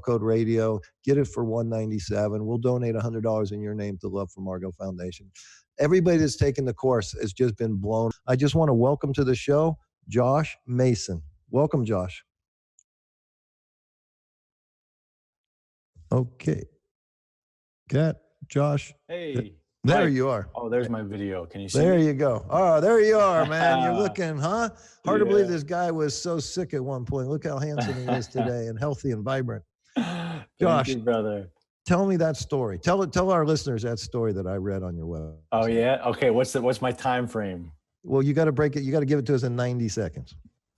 code radio. Get it for $197. We'll donate $100 in your name to Love for Margot Foundation. Everybody that's taken the course has just been blown. I just want to welcome to the show Josh Mason. Welcome, Josh. Okay. Cat, Josh. Hey. There you are. Oh, there's my video. Can you see There me? you go. Oh, there you are, man. You're looking, huh? Hard to believe this guy was so sick at one point. Look how handsome he is today and healthy and vibrant. Josh, thank you, brother. Tell me that story. Tell our listeners that story that I read on your website. Oh yeah. Okay. What's my time frame? Well, you got to break it. You got to give it to us in 90 seconds.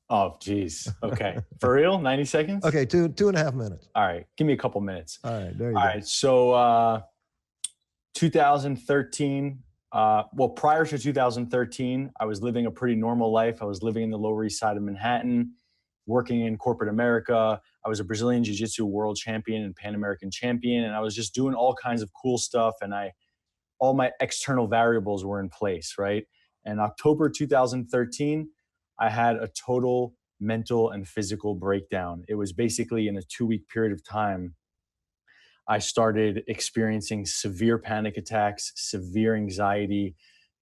Oh, geez. Okay. For real? 90 seconds? Okay. 2.5 minutes. All right. Give me a couple minutes. All right. There you go. All right. So, 2013, well, prior to 2013, I was living a pretty normal life. I was living in the Lower East Side of Manhattan, working in corporate America. I was a Brazilian Jiu-Jitsu world champion and Pan American champion. And I was just doing all kinds of cool stuff. And all my external variables were in place, right? And October 2013, I had a total mental and physical breakdown. It was basically in a 2-week period of time, I started experiencing severe panic attacks, severe anxiety,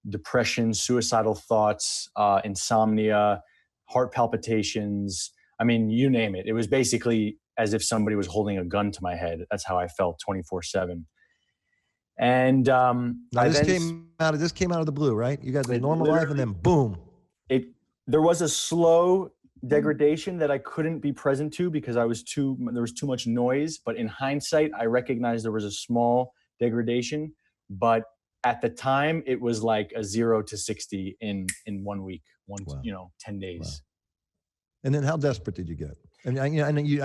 depression, suicidal thoughts, insomnia, heart palpitations. I mean, you name it. It was basically as if somebody was holding a gun to my head. That's how I felt 24/7. And now this came out of the blue, right? You got the normal life, and then boom. There was a slow degradation that I couldn't be present to because there was too much noise. But in hindsight, I recognized there was a small degradation. But at the time, it was like a 0 to 60 in 1 week, 10 days. Wow. And then how desperate did you get? And I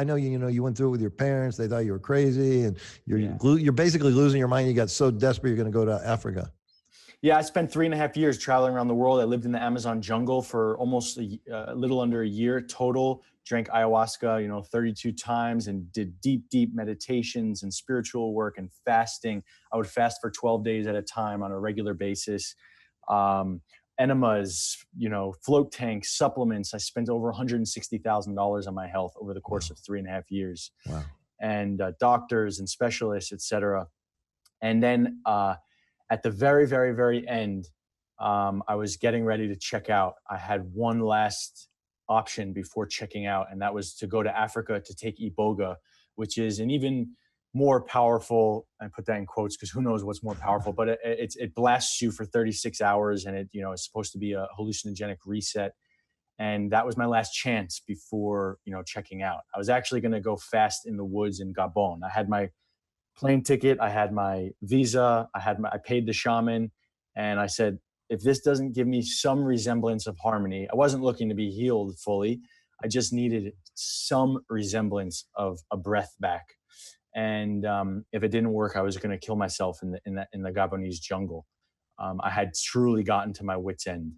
know you went through it with your parents. They thought you were crazy, and you're basically losing your mind. You got so desperate, you're going to go to Africa. Yeah, I spent 3.5 years traveling around the world. I lived in the Amazon jungle for almost a little under a year total. Drank ayahuasca, 32 times, and did deep meditations and spiritual work and fasting. I would fast for 12 days at a time on a regular basis. Enemas, float tanks, supplements. I spent over $160,000 on my health over the course of 3.5 years. Wow. And doctors and specialists, et cetera. And then at the very, very, very end, I was getting ready to check out. I had one last option before checking out, and that was to go to Africa to take Iboga, which is an even more powerful, I put that in quotes because who knows what's more powerful, but it blasts you for 36 hours, and it's supposed to be a hallucinogenic reset. And that was my last chance before, checking out. I was actually going to go fast in the woods in Gabon. I had my plane ticket, I had my visa, I paid the shaman, and I said, if this doesn't give me some resemblance of harmony, I wasn't looking to be healed fully. I just needed some resemblance of a breath back. And if it didn't work, I was going to kill myself in the Gabonese jungle. I had truly gotten to my wit's end.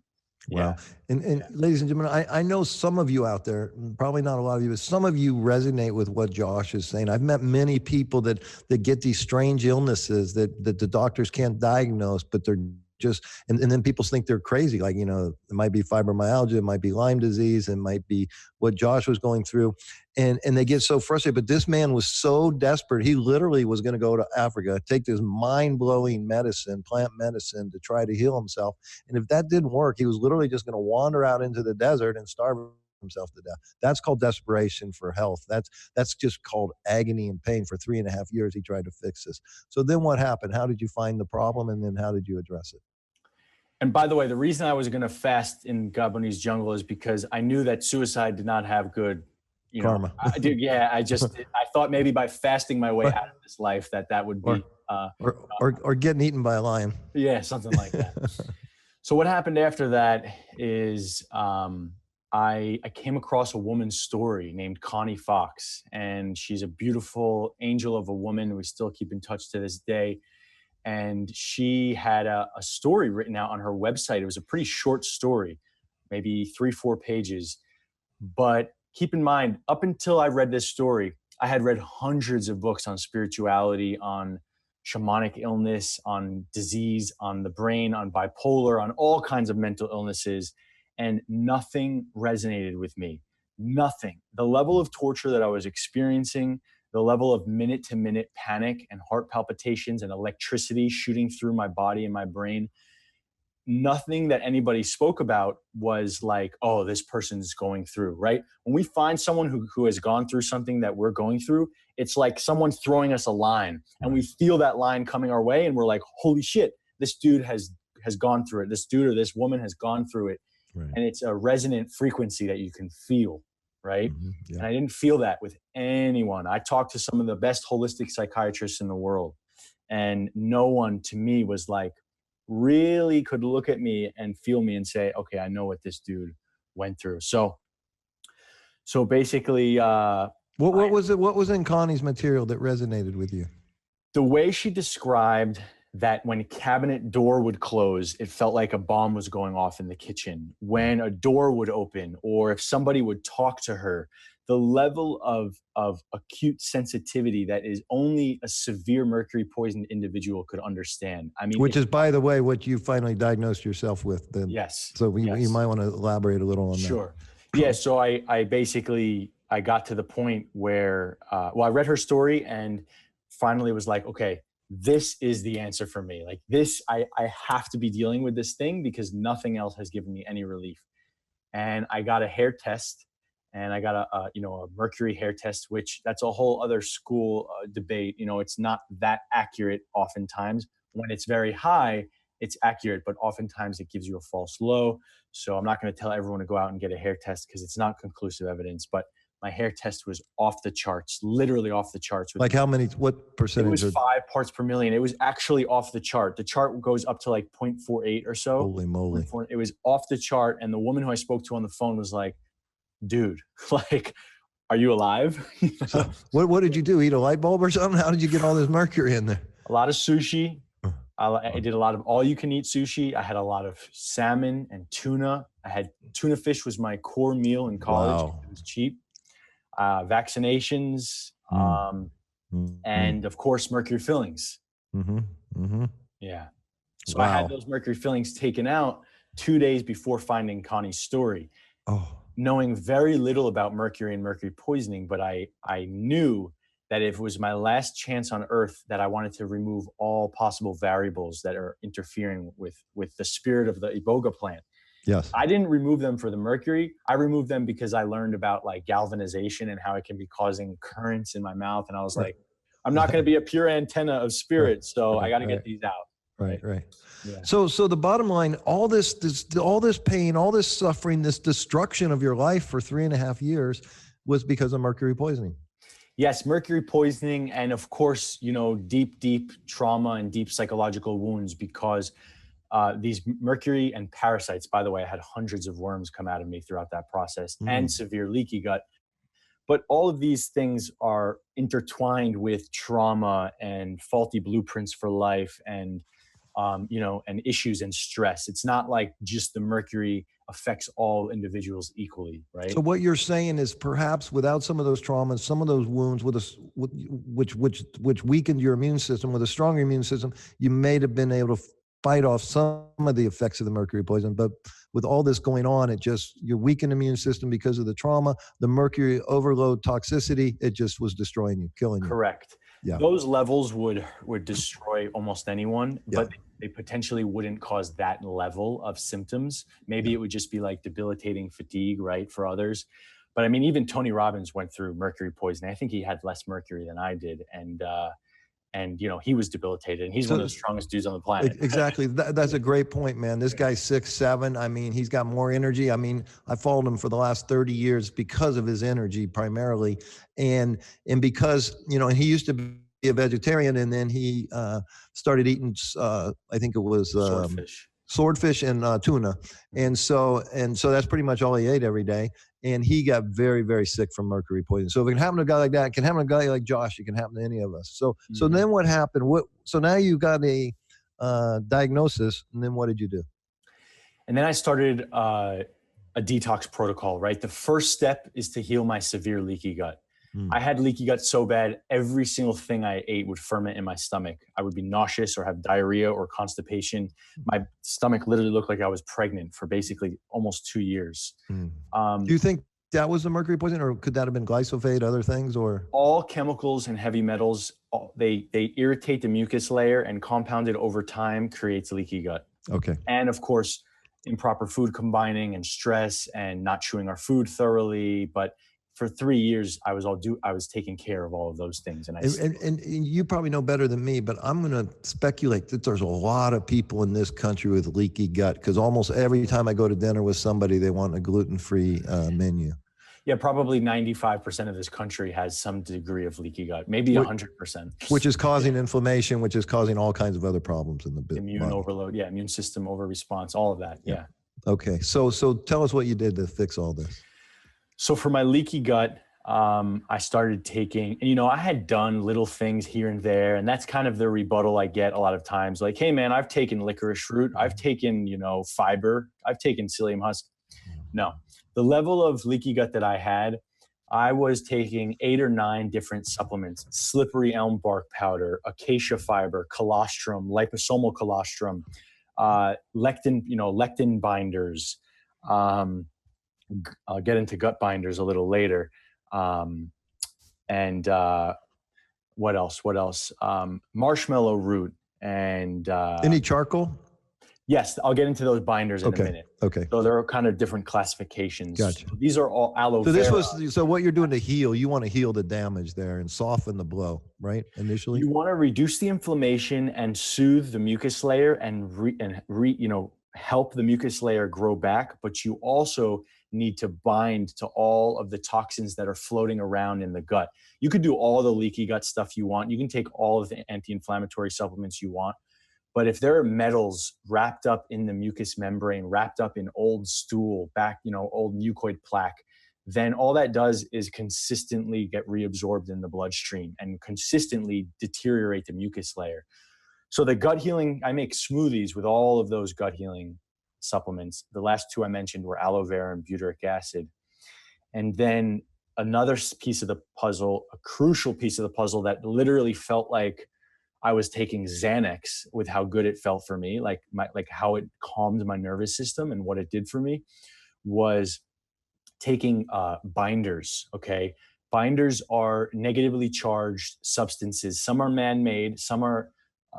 Wow. Yeah. And ladies and gentlemen, I know some of you out there, probably not a lot of you, but some of you resonate with what Josh is saying. I've met many people that get these strange illnesses that the doctors can't diagnose, but they're just, and then people think they're crazy. Like, it might be fibromyalgia, it might be Lyme disease, it might be what Josh was going through. And they get so frustrated. But this man was so desperate, he literally was going to go to Africa, take this mind-blowing medicine, plant medicine, to try to heal himself. And if that didn't work, he was literally just going to wander out into the desert and starve himself to death. That's called desperation for health. That's just called agony and pain. For 3.5 years, he tried to fix this. So then what happened? How did you find the problem? And then how did you address it? And by the way, the reason I was going to fast in Gabonese jungle is because I knew that suicide did not have good karma. I thought maybe by fasting my way out of this life that would be or getting eaten by a lion. Yeah, something like that. So what happened after that is I came across a woman's story named Connie Fox, and she's a beautiful angel of a woman. We still keep in touch to this day. And she had a story written out on her website. It was a pretty short story, maybe 3-4 pages. But keep in mind, up until I read this story, I had read hundreds of books on spirituality, on shamanic illness, on disease, on the brain, on bipolar, on all kinds of mental illnesses. And nothing resonated with me. Nothing. The level of torture that I was experiencing, the level of minute to minute panic and heart palpitations and electricity shooting through my body and my brain, nothing that anybody spoke about was like, oh, this person's going through, right? When we find someone who has gone through something that we're going through, it's like someone's throwing us a line and we feel that line coming our way and we're like, holy shit, this dude has gone through it. This dude or this woman has gone through it. Right. And it's a resonant frequency that you can feel, right? Mm-hmm. Yeah. And I didn't feel that with anyone. I talked to some of the best holistic psychiatrists in the world, and no one to me was like, really could look at me and feel me and say, okay, I know what this dude went through. So basically, what was it? What was in Connie's material that resonated with you? The way she described that when a cabinet door would close, it felt like a bomb was going off in the kitchen. When a door would open, or if somebody would talk to her, the level of acute sensitivity that is only a severe mercury poisoned individual could understand. I mean, which is, by the way, what you finally diagnosed yourself with. Then. Yes. So you might want to elaborate a little on that. Sure. Yeah. So I basically, I got to the point where, I read her story and finally was like, okay, this is the answer for me. Like this, I have to be dealing with this thing because nothing else has given me any relief. And I got a hair test. And I got a mercury hair test, which that's a whole other school debate. It's not that accurate oftentimes. When it's very high, it's accurate, but oftentimes it gives you a false low. So I'm not going to tell everyone to go out and get a hair test because it's not conclusive evidence. But my hair test was off the charts, literally off the charts. Like how many, what percentage? It was 5 parts per million. It was actually off the chart. The chart goes up to like 0.48 or so. Holy moly. It was off the chart. And the woman who I spoke to on the phone was like, dude, like, are you alive? So what did you do? Eat a light bulb or something? How did you get all this mercury in there? A lot of sushi. I did a lot of all you can eat sushi. I had a lot of salmon and tuna. I had tuna fish was my core meal in college. Wow. It was cheap. Vaccinations, and of course, mercury fillings. Mm-hmm. Mm-hmm. Yeah. So wow. I had those mercury fillings taken out 2 days before finding Connie's story. Oh. Knowing very little about mercury and mercury poisoning, but I knew that if it was my last chance on earth, that I wanted to remove all possible variables that are interfering with the spirit of the iboga plant. Yes. I didn't remove them for the mercury. I removed them because I learned about like galvanization and how it can be causing currents in my mouth. And I was like, I'm not going to be a pure antenna of spirit. So I got to get these out. Right. Yeah. So the bottom line, all this pain, all this suffering, this destruction of your life for 3.5 years was because of mercury poisoning. Yes, mercury poisoning, and of course, deep trauma and deep psychological wounds because these mercury and parasites. By the way, I had hundreds of worms come out of me throughout that process, and severe leaky gut. But all of these things are intertwined with trauma and faulty blueprints for life, and and issues and stress. It's not like just the mercury affects all individuals equally, right? So what you're saying is perhaps without some of those traumas, some of those wounds which weakened your immune system, with a stronger immune system, you may have been able to fight off some of the effects of the mercury poison. But with all this going on, your weakened immune system because of the trauma, the mercury overload toxicity, it just was destroying you, killing you. Correct. Yeah. Those levels would destroy almost anyone, but they potentially wouldn't cause that level of symptoms. Maybe it would just be like debilitating fatigue, right, for others. But I mean, even Tony Robbins went through mercury poisoning. I think he had less mercury than I did. And he was debilitated, and he's one of the strongest dudes on the planet. Exactly. That's a great point, man. This guy's 6'7". I mean, he's got more energy. I mean, I followed him for the last 30 years because of his energy primarily. And because, and he used to be a vegetarian, and then he started eating, I think it was swordfish and tuna. And so that's pretty much all he ate every day. And he got very, very sick from mercury poisoning. So if it can happen to a guy like that, it can happen to a guy like Josh. It can happen to any of us. So then what happened? So now you got a diagnosis, and then what did you do? And then I started a detox protocol, right? The first step is to heal my severe leaky gut. I had leaky gut so bad, every single thing I ate would ferment in my stomach. I would be nauseous or have diarrhea or constipation. My stomach literally looked like I was pregnant for basically almost 2 years. Do you think that was the mercury poisoning, or could that have been glyphosate, other things, or? All chemicals and heavy metals, they irritate the mucus layer, and compounded over time creates leaky gut. Okay. And of course, improper food combining and stress and not chewing our food thoroughly. But for 3 years, I was taking care of all of those things. And you probably know better than me, but I'm going to speculate that there's a lot of people in this country with leaky gut, because almost every time I go to dinner with somebody, they want a gluten-free menu. Yeah, probably 95% of this country has some degree of leaky gut, maybe 100%. Which is causing inflammation, which is causing all kinds of other problems in the body. Immune overload, yeah, immune system over response, all of that, yeah. Okay, so tell us what you did to fix all this. So for my leaky gut, I started taking, and I had done little things here and there, and that's kind of the rebuttal I get a lot of times. Like, hey man, I've taken licorice root, I've taken, fiber, I've taken psyllium husk. No, the level of leaky gut that I had, I was taking 8 or 9 different supplements: slippery elm bark powder, acacia fiber, colostrum, liposomal colostrum, lectin binders. I'll get into gut binders a little later. And what else? Marshmallow root and any charcoal? Yes, I'll get into those binders in a minute. Okay. So there are kind of different classifications. Gotcha. These are all aloe vera. So what you're doing to heal, you want to heal the damage there and soften the blow, right? Initially, you want to reduce the inflammation and soothe the mucus layer and help the mucus layer grow back. But you also need to bind to all of the toxins that are floating around in the gut. You could do all the leaky gut stuff you want. You can take all of the anti-inflammatory supplements you want. But if there are metals wrapped up in the mucous membrane, wrapped up in old stool, old mucoid plaque, then all that does is consistently get reabsorbed in the bloodstream and consistently deteriorate the mucus layer. So the gut healing, I make smoothies with all of those gut healing supplements. The last 2 I mentioned were aloe vera and butyric acid. And then another piece of the puzzle, a crucial piece of the puzzle that literally felt like I was taking Xanax with how good it felt for me, like how it calmed my nervous system and what it did for me, was taking binders. Okay. Binders are negatively charged substances. Some are man-made, some are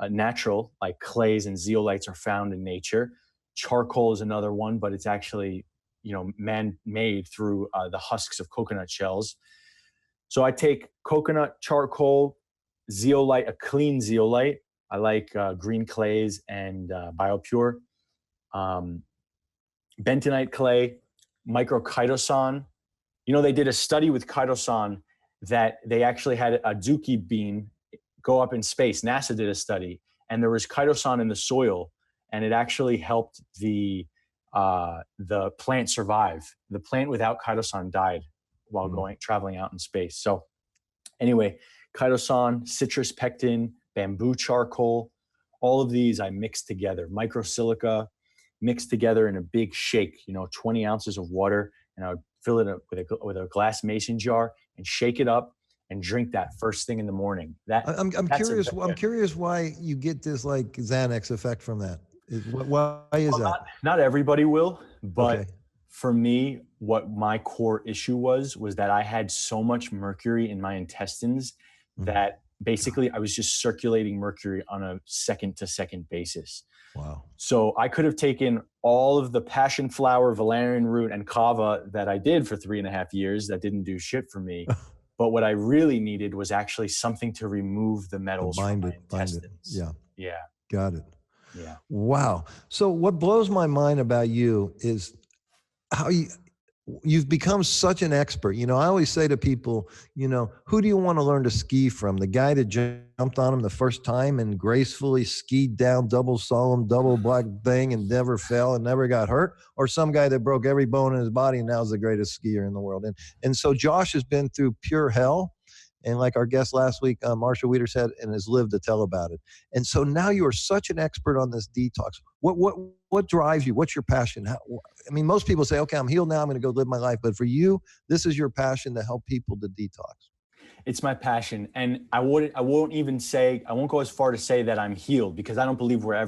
natural, like clays and zeolites are found in nature. Charcoal is another one, but it's actually, man-made through the husks of coconut shells. So I take coconut charcoal, zeolite, a clean zeolite. I like green clays and BioPure. Bentonite clay, microchitosan. They did a study with chitosan that they actually had a Zuki bean go up in space. NASA did a study, and there was chitosan in the soil, and it actually helped the plant survive. The plant without chitosan died while traveling out in space. So anyway, chitosan, citrus pectin, bamboo charcoal, all of these I mix together. Microsilica, mixed together in a big shake, 20 ounces of water, and I would fill it up with a glass mason jar and shake it up and drink that first thing in the morning. I'm curious. I'm curious why you get this like Xanax effect from that. Why is that? Not everybody will, but for me, what my core issue was that I had so much mercury in my intestines that basically I was just circulating mercury on a second to second basis. Wow. So I could have taken all of the passion flower, valerian root, and kava that I did for 3.5 years that didn't do shit for me. But what I really needed was actually something to remove the metals from my intestines. Yeah. Got it. Yeah. Wow. So what blows my mind about you is how you've become such an expert. I always say to people, who do you want to learn to ski from? The guy that jumped on him the first time and gracefully skied down double solemn, double black thing and never fell and never got hurt? Or some guy that broke every bone in his body and now is the greatest skier in the world? And so Josh has been through pure hell. And like our guest last week, Marsha Weeder said, and has lived to tell about it. And so now you are such an expert on this detox. What drives you? What's your passion? Most people say, okay, I'm healed now, I'm going to go live my life. But for you, this is your passion to help people to detox. It's my passion. And I won't go as far to say that I'm healed, because I don't believe we're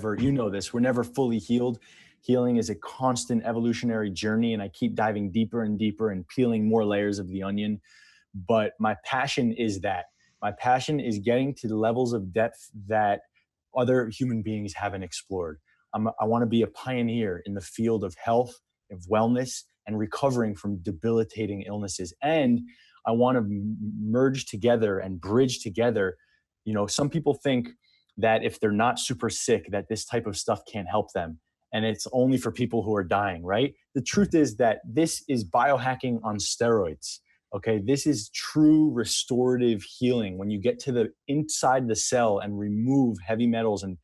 never fully healed. Healing is a constant evolutionary journey, and I keep diving deeper and deeper and peeling more layers of the onion. But my passion is that. My passion is getting to the levels of depth that other human beings haven't explored. I want to be a pioneer in the field of health, of wellness, and recovering from debilitating illnesses. And I want to merge together and bridge together. You know, some people think that if they're not super sick, that this type of stuff can't help them. And it's only for people who are dying, right? The truth is that this is biohacking on steroids. Okay, this is true restorative healing. When you get to the inside the cell and remove heavy metals and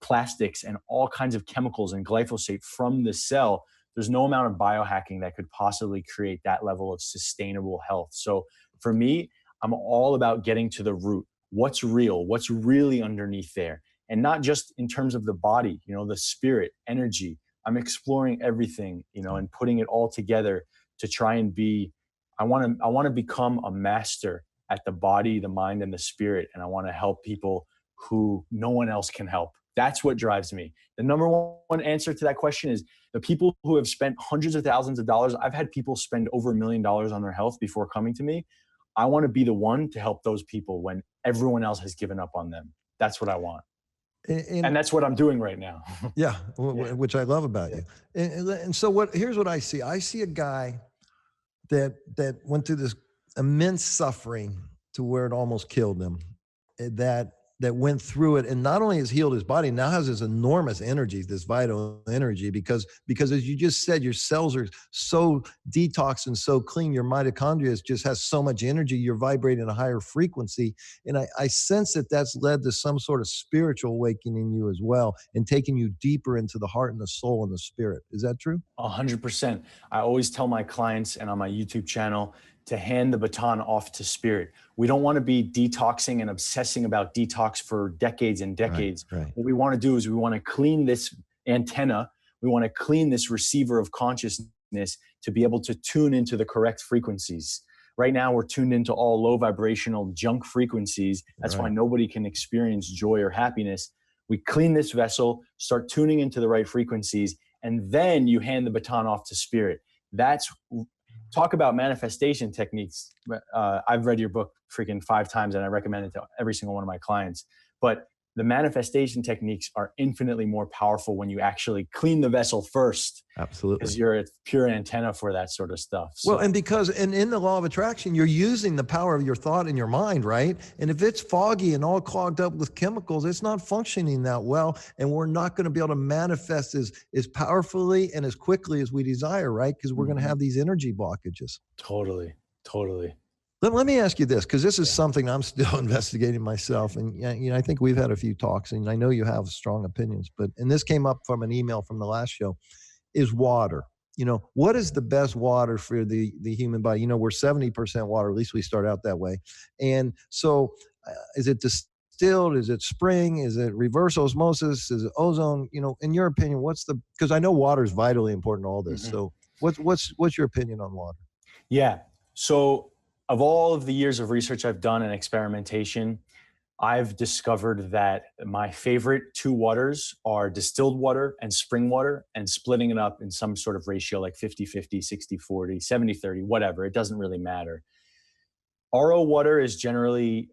plastics and all kinds of chemicals and glyphosate from the cell, there's no amount of biohacking that could possibly create that level of sustainable health. So for me, I'm all about getting to the root. What's real? What's really underneath there? And not just in terms of the body, you know, the spirit, energy. I'm exploring everything, you know, and putting it all together to try and be, I want to become a master at the body, the mind, and the spirit. And I want to help people who no one else can help. That's what drives me. The number one answer to that question is the people who have spent hundreds of thousands of dollars. I've had people spend over $1 million on their health before coming to me. I want to be the one to help those people when everyone else has given up on them. That's what I want. And that's what I'm doing right now. Yeah, which I love about you. And so here's what I see. I see a guy that went through this immense suffering to where it almost killed him, that went through it, and not only has healed his body, now has this enormous energy, this vital energy, because as you just said, your cells are so detoxed and so clean, your mitochondria just has so much energy, you're vibrating at a higher frequency. And I sense that that's led to some sort of spiritual awakening in you as well, and taking you deeper into the heart and the soul and the spirit. Is that true? 100%. I always tell my clients and on my YouTube channel to hand the baton off to spirit. We don't want to be detoxing and obsessing about detox for decades and decades. Right. What we want to do is we want to clean this antenna. We want to clean this receiver of consciousness to be able to tune into the correct frequencies. Right now, we're tuned into all low vibrational junk frequencies. That's why nobody can experience joy or happiness. We clean this vessel, start tuning into the right frequencies, and then you hand the baton off to spirit. Talk about manifestation techniques. I've read your book freaking 5 times and I recommend it to every single one of my clients. But the manifestation techniques are infinitely more powerful when you actually clean the vessel first. Absolutely. Because you're a pure antenna for that sort of stuff. So. Well, and in the law of attraction, you're using the power of your thought and your mind, right? And if it's foggy and all clogged up with chemicals, it's not functioning that well. And we're not going to be able to manifest as powerfully and as quickly as we desire, right? Because we're going to have these energy blockages. Totally. Let me ask you this, because this is something I'm still investigating myself. And you know, I think we've had a few talks, and I know you have strong opinions, and this came up from an email from the last show, is water. You know, what is the best water for the human body? You know, we're 70% water, at least we start out that way. And so is it distilled? Is it spring? Is it reverse osmosis? Is it ozone? You know, in your opinion, because I know water is vitally important to all this. So what's your opinion on water? Yeah. So of all of the years of research I've done and experimentation, I've discovered that my favorite 2 waters are distilled water and spring water, and splitting it up in some sort of ratio like 50-50, 60-40, 70-30, whatever. It doesn't really matter. RO water is generally,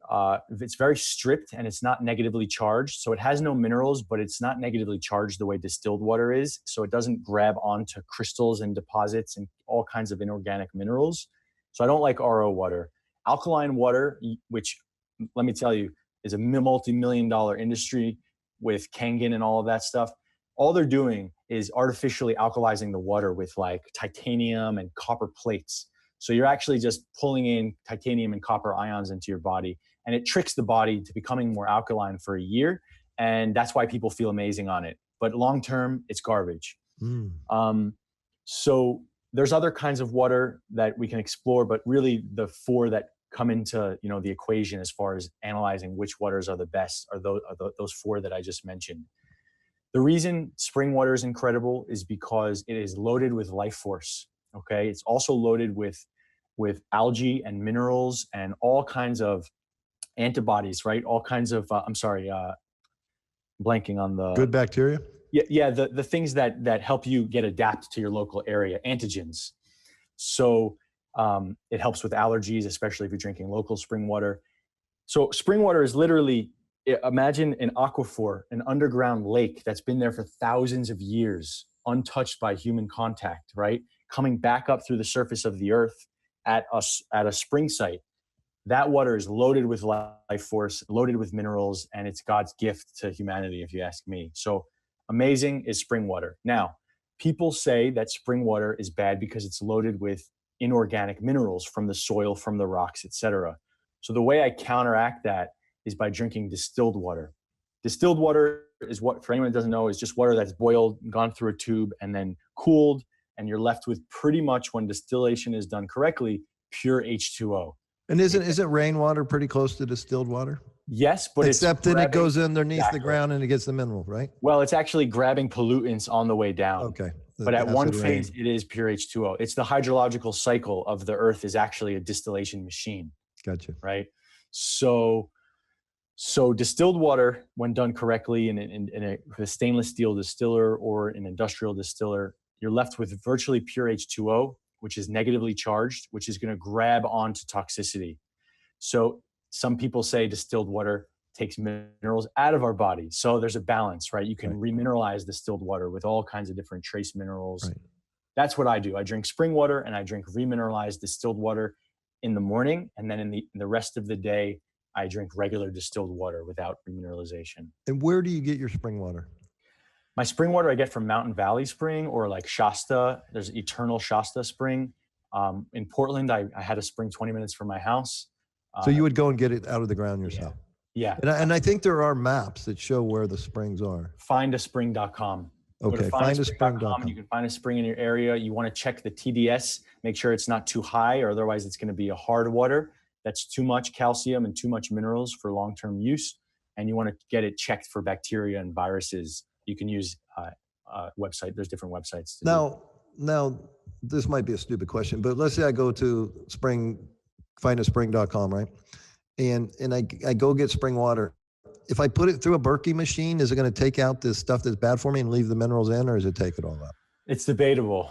it's very stripped and it's not negatively charged. So it has no minerals, but it's not negatively charged the way distilled water is. So it doesn't grab onto crystals and deposits and all kinds of inorganic minerals. So I don't like RO water. Alkaline water, which let me tell you, is a multi-million-dollar industry with Kangen and all of that stuff. All they're doing is artificially alkalizing the water with like titanium and copper plates. So you're actually just pulling in titanium and copper ions into your body, and it tricks the body to becoming more alkaline for a year. And that's why people feel amazing on it. But long-term, it's garbage. So there's other kinds of water that we can explore, but really the 4 that come into, you know, the equation as far as analyzing which waters are the best are those 4 that I just mentioned. The reason spring water is incredible is because it is loaded with life force. Okay, it's also loaded with algae and minerals and all kinds of antibodies, right? All kinds of blanking on the good bacteria. Yeah. The things that help you adapt to your local area, antigens. So it helps with allergies, especially if you're drinking local spring water. So spring water is literally, imagine an aquifer, an underground lake that's been there for thousands of years, untouched by human contact, right? Coming back up through the surface of the earth at a spring site. That water is loaded with life force, loaded with minerals, and it's God's gift to humanity, if you ask me. So amazing is spring water. Now, people say that spring water is bad because it's loaded with inorganic minerals from the soil, from the rocks, etc. So the way I counteract that is by drinking distilled water. Distilled water is what, for anyone that doesn't know, is just water that's boiled, gone through a tube, and then cooled, and you're left with pretty much, when distillation is done correctly, pure H2O. And isn't rainwater pretty close to distilled water? Yes, but except then it goes underneath the ground and it gets the mineral, right? Well, it's actually grabbing pollutants on the way down. Okay. But at one phase, it is pure H2O. It's the hydrological cycle of the earth is actually a distillation machine. Gotcha. Right. So distilled water, when done correctly in a stainless steel distiller or an industrial distiller, you're left with virtually pure H2O, which is negatively charged, which is going to grab onto toxicity. So some people say distilled water takes minerals out of our body. So there's a balance, right? You can remineralize distilled water with all kinds of different trace minerals. Right. That's what I do. I drink spring water and I drink remineralized distilled water in the morning. And then in the rest of the day, I drink regular distilled water without remineralization. And where do you get your spring water? My spring water I get from Mountain Valley Spring, or like Shasta. There's Eternal Shasta Spring. In Portland, I had a spring 20 minutes from my house. So you would go and get it out of the ground yourself? Yeah. And I think there are maps that show where the springs are. Findaspring.com. Okay, findaspring.com. You can find a spring in your area. You want to check the TDS, make sure it's not too high, or otherwise it's going to be a hard water. That's too much calcium and too much minerals for long-term use. And you want to get it checked for bacteria and viruses. You can use website. There's different websites. Now, this might be a stupid question, but let's say I go to findaspring.com, right? And I go get spring water. If I put it through a Berkey machine, is it going to take out this stuff that's bad for me and leave the minerals in, or does it take it all out? It's debatable.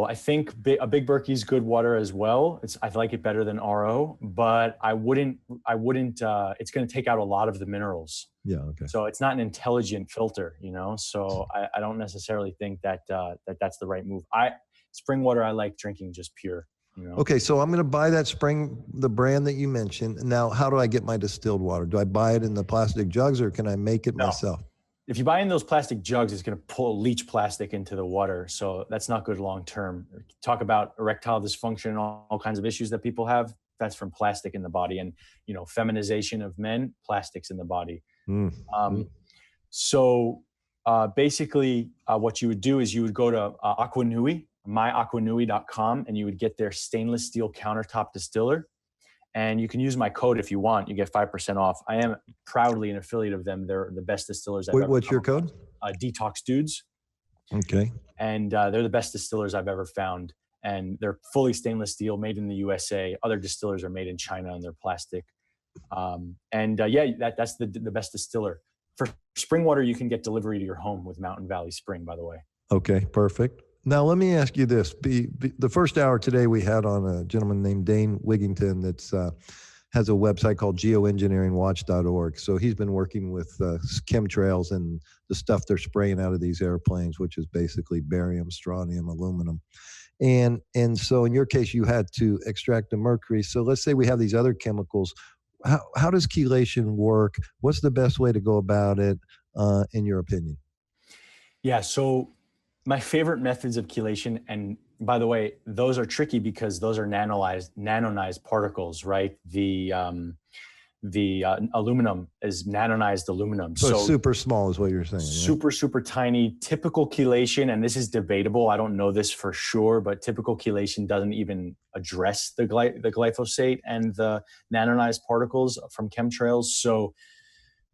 I think a big Berkey is good water as well. I like it better than RO, but I wouldn't, it's going to take out a lot of the minerals. Yeah. Okay. So it's not an intelligent filter, so I don't necessarily think that that's the right move. Spring water, I like drinking just pure. Okay, so I'm going to buy that the brand that you mentioned. Now, how do I get my distilled water? Do I buy it in the plastic jugs, or can I make it myself? If you buy in those plastic jugs, it's going to leach plastic into the water. So that's not good long term. Talk about erectile dysfunction and all kinds of issues that people have. That's from plastic in the body, and feminization of men, plastics in the body. So basically, what you would do is you would go to Aquanui, myaquanui.com, and you would get their stainless steel countertop distiller. And you can use my code if you want. You get 5% off. I am proudly an affiliate of them. They're the best distillers I've ever What's your code? Detox Dudes. Okay. And they're the best distillers I've ever found. And they're fully stainless steel, made in the USA. Other distillers are made in China and they're plastic. That's the best distiller. For spring water, you can get delivery to your home with Mountain Valley Spring, by the way. Okay, perfect. Now, let me ask you this. The first hour today we had on a gentleman named Dane Wigington that has a website called geoengineeringwatch.org. So he's been working with chemtrails and the stuff they're spraying out of these airplanes, which is basically barium, strontium, aluminum. And so in your case, you had to extract the mercury. So let's say we have these other chemicals. How does chelation work? What's the best way to go about it, in your opinion? Yeah, so my favorite methods of chelation, and by the way, those are tricky because those are nanonized particles, right? The aluminum is nanonized aluminum. So it's super small is what you're saying. Super, right? Super tiny. Typical chelation, and this is debatable, I don't know this for sure, but typical chelation doesn't even address the glyphosate and the nanonized particles from chemtrails. So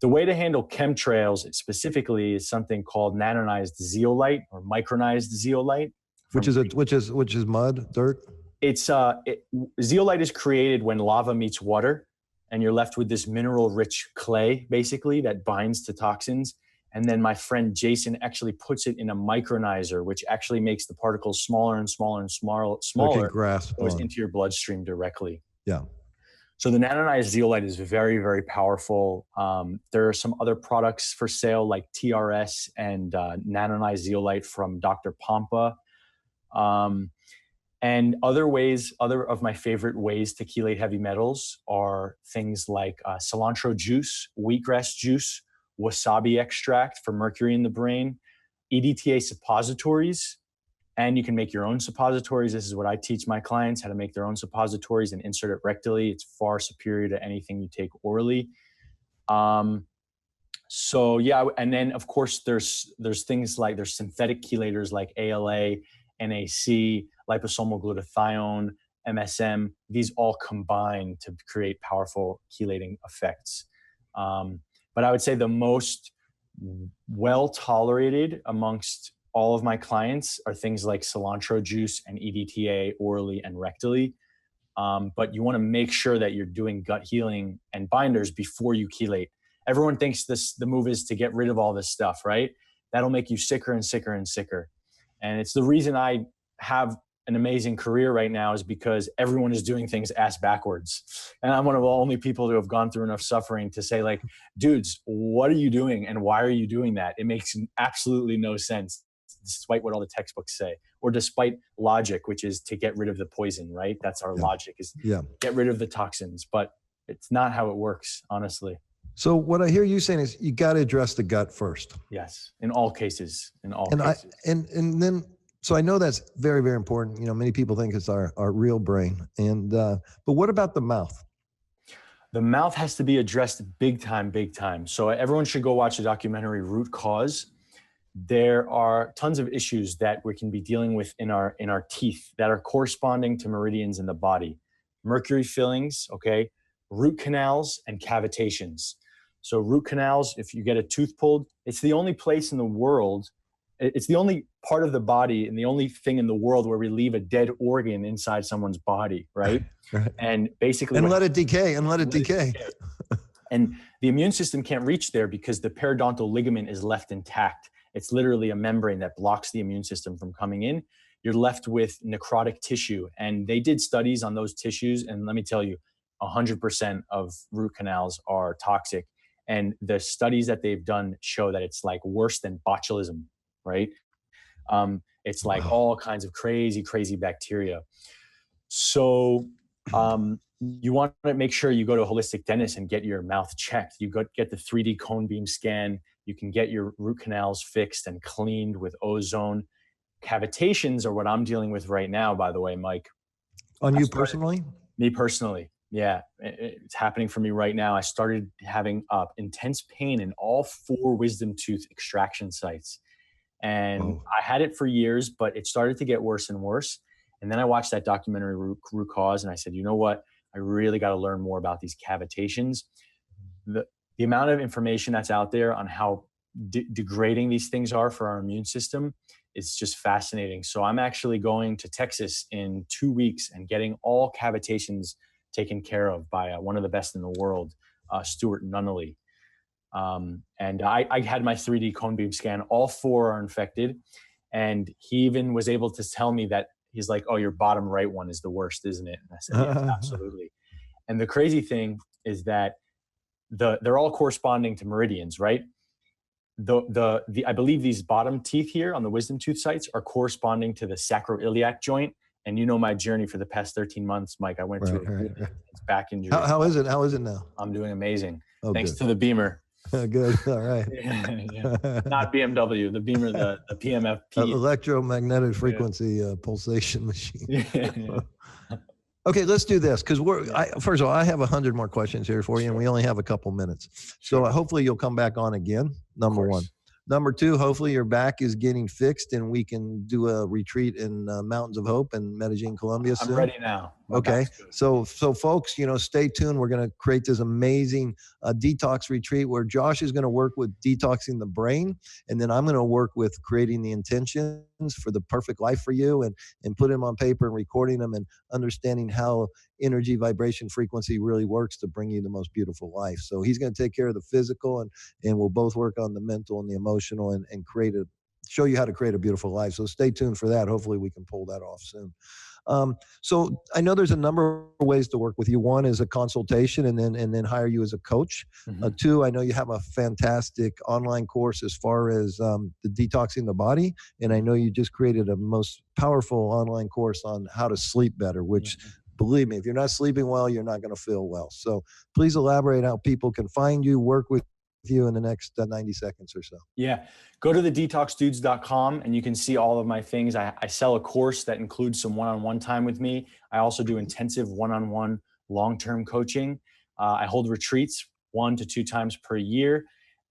the way to handle chemtrails specifically is something called nanonized zeolite or micronized zeolite. Which is mud, dirt? Zeolite is created when lava meets water, and you're left with this mineral-rich clay, basically, that binds to toxins. And then my friend Jason actually puts it in a micronizer, which actually makes the particles smaller and smaller and smaller. So it can grasp goes on. into your bloodstream directly. Yeah. So the nanonized zeolite is very, very powerful. There are some other products for sale like TRS and nanonized zeolite from Dr. Pompa. And other of my favorite ways to chelate heavy metals are things like cilantro juice, wheatgrass juice, wasabi extract for mercury in the brain, EDTA suppositories, and you can make your own suppositories. This is what I teach my clients, how to make their own suppositories and insert it rectally. It's far superior to anything you take orally. So yeah, and then of course there's things like there's synthetic chelators like ALA, NAC, liposomal glutathione, MSM. These all combine to create powerful chelating effects. But I would say the most well tolerated amongst all of my clients are things like cilantro juice and EDTA orally and rectally. But you want to make sure that you're doing gut healing and binders before you chelate. Everyone thinks the move is to get rid of all this stuff, right? That'll make you sicker and sicker and sicker. And it's the reason I have an amazing career right now is because everyone is doing things ass backwards. And I'm one of the only people who have gone through enough suffering to say like, dudes, what are you doing? And why are you doing that? It makes absolutely no sense, despite what all the textbooks say, or despite logic, which is to get rid of the poison, right? That's our logic is get rid of the toxins, but it's not how it works, honestly. So what I hear you saying is you got to address the gut first. Yes, in all cases, And then, so I know that's very, very important. You know, many people think it's our real brain. And, but what about the mouth? The mouth has to be addressed big time, big time. So everyone should go watch the documentary Root Cause. There are tons of issues that we can be dealing with in our teeth that are corresponding to meridians in the body. Mercury fillings, okay, root canals and cavitations. So root canals, if you get a tooth pulled, it's the only place in the world, it's the only part of the body and the only thing in the world where we leave a dead organ inside someone's body, right? Right. And basically— And let it decay, and let it decay. And the immune system can't reach there because the periodontal ligament is left intact. It's literally a membrane that blocks the immune system from coming in. You're left with necrotic tissue. And they did studies on those tissues. And let me tell you, 100% of root canals are toxic. And the studies that they've done show that it's like worse than botulism, right? It's like all kinds of crazy, crazy bacteria. So you want to make sure you go to a holistic dentist and get your mouth checked. You get the 3D cone beam scan. You can get your root canals fixed and cleaned with ozone. Cavitations are what I'm dealing with right now, by the way, Mike. On you personally? Me personally. Yeah, it's happening for me right now. I started having intense pain in all 4 wisdom tooth extraction sites. And I had it for years, but it started to get worse and worse. And then I watched that documentary Root Cause, and I said, you know what? I really got to learn more about these cavitations. The amount of information that's out there on how degrading these things are for our immune system is just fascinating. So I'm actually going to Texas in 2 weeks and getting all cavitations taken care of by one of the best in the world, Stuart Nunnally. And I had my 3D cone beam scan. All 4 are infected. And he even was able to tell me that he's like, oh, your bottom right one is the worst, isn't it? And I said, yes, absolutely. And the crazy thing is that they're all corresponding to meridians, right? I believe these bottom teeth here on the wisdom tooth sites are corresponding to the sacroiliac joint. And you know my journey for the past 13 months, Mike. I went through it's back injury. How is it? How is it now? I'm doing amazing. Oh, thanks to the Beamer. Good. All right. Not BMW, the Beamer, the PMFP. Electromagnetic frequency pulsation machine. Okay, let's do this because first of all, I have 100 more questions here for you, and we only have a couple minutes. So hopefully you'll come back on again. Number 1. Number 2, hopefully your back is getting fixed, and we can do a retreat in Mountains of Hope in Medellin, Colombia soon. I'm ready now. My Okay. back's good. So folks, stay tuned. We're going to create this amazing detox retreat where Josh is going to work with detoxing the brain. And then I'm going to work with creating the intentions for the perfect life for you and put them on paper and recording them and understanding how energy, vibration, frequency really works to bring you the most beautiful life. So he's going to take care of the physical and we'll both work on the mental and the emotional and show you how to create a beautiful life. So stay tuned for that. Hopefully we can pull that off soon. So I know there's a number of ways to work with you. One is a consultation and then hire you as a coach. Mm-hmm. Two, I know you have a fantastic online course as far as the detoxing the body. And I know you just created a most powerful online course on how to sleep better, which believe me, if you're not sleeping well, you're not going to feel well. So please elaborate how people can find you, work with you in the next 90 seconds or so. Yeah. Go to thedetoxdudes.com and you can see all of my things. I sell a course that includes some one-on-one time with me. I also do intensive one-on-one long-term coaching. I hold retreats 1 to 2 times per year.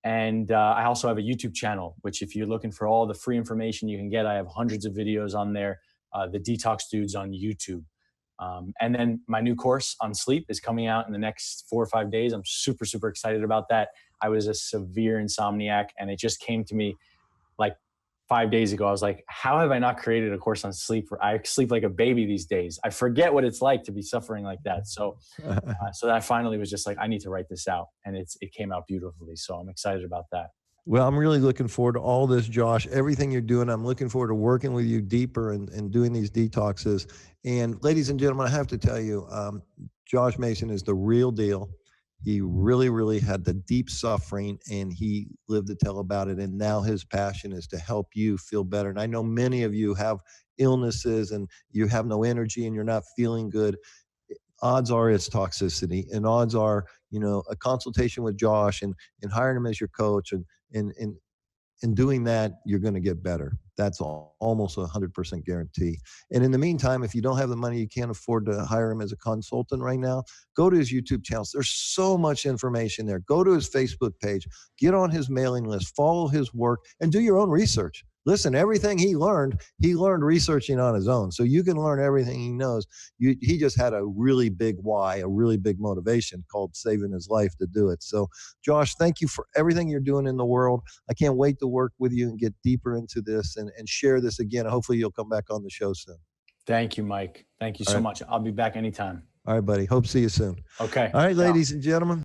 And I also have a YouTube channel, which if you're looking for all the free information you can get, I have hundreds of videos on there, the Detox Dudes on YouTube. And then my new course on sleep is coming out in the next 4 or 5 days. I'm super, super excited about that. I was a severe insomniac and it just came to me like 5 days ago. I was like, how have I not created a course on sleep? I sleep like a baby these days. I forget what it's like to be suffering like that. So I finally was just like, I need to write this out, and it came out beautifully. So I'm excited about that. Well, I'm really looking forward to all this, Josh, everything you're doing. I'm looking forward to working with you deeper and doing these detoxes. And ladies and gentlemen, I have to tell you, Josh Mason is the real deal. He really, really had the deep suffering and he lived to tell about it. And now his passion is to help you feel better. And I know many of you have illnesses and you have no energy and you're not feeling good. Odds are it's toxicity, and odds are, a consultation with Josh and hiring him as your coach and doing that, you're going to get better. That's almost 100% guarantee. And in the meantime, if you don't have the money, you can't afford to hire him as a consultant right now, go to his YouTube channels. There's so much information there. Go to his Facebook page, get on his mailing list, follow his work, and do your own research. Listen, everything he learned researching on his own. So you can learn everything he knows. He just had a really big why, a really big motivation called saving his life to do it. So, Josh, thank you for everything you're doing in the world. I can't wait to work with you and get deeper into this and share this again. Hopefully you'll come back on the show soon. Thank you, Mike. Thank you so much. I'll be back anytime. All right, buddy. Hope to see you soon. Okay. All right, ladies and gentlemen.